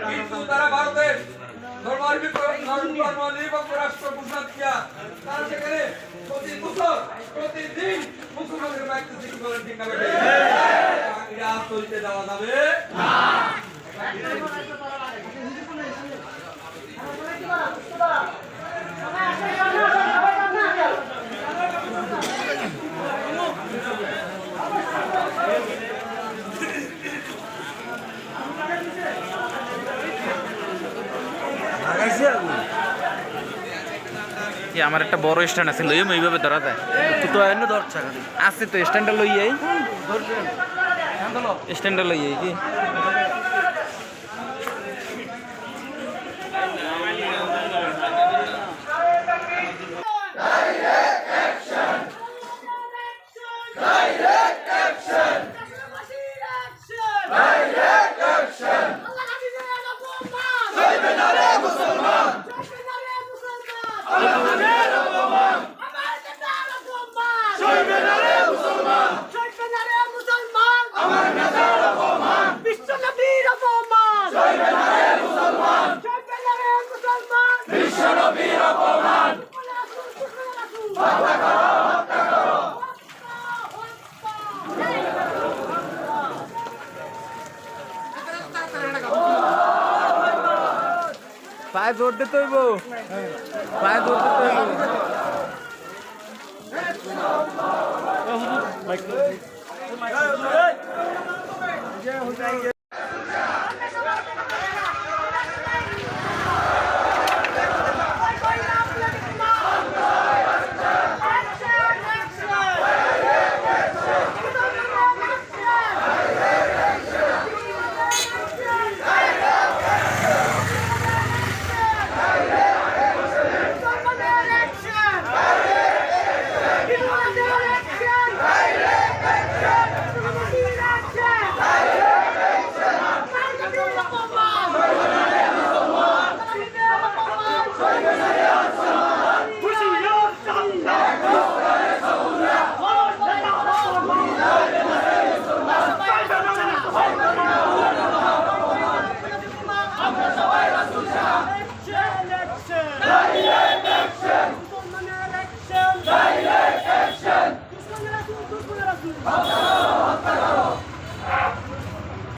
কিন্তু তারা ভারতের ধর্মনিরপেক্ষ রাষ্ট্র ঘোষণা দিয়া তারা সেখানে প্রতি বছর প্রতিদিন মুসলমানদের মারতেছে কি বলেন ঠিক না বেটে? এটা চলতে দেওয়া যাবে না। আমার একটা বড় স্ট্যান্ড আছে লইম এইভাবে ধরা যায় তো এনে ধরছে আছে তো স্ট্যান্ডটা লই এই স্ট্যান্ডটা লই এই কি পায়ে জোর দিতে হইব পায়ে জোর দিতে হইব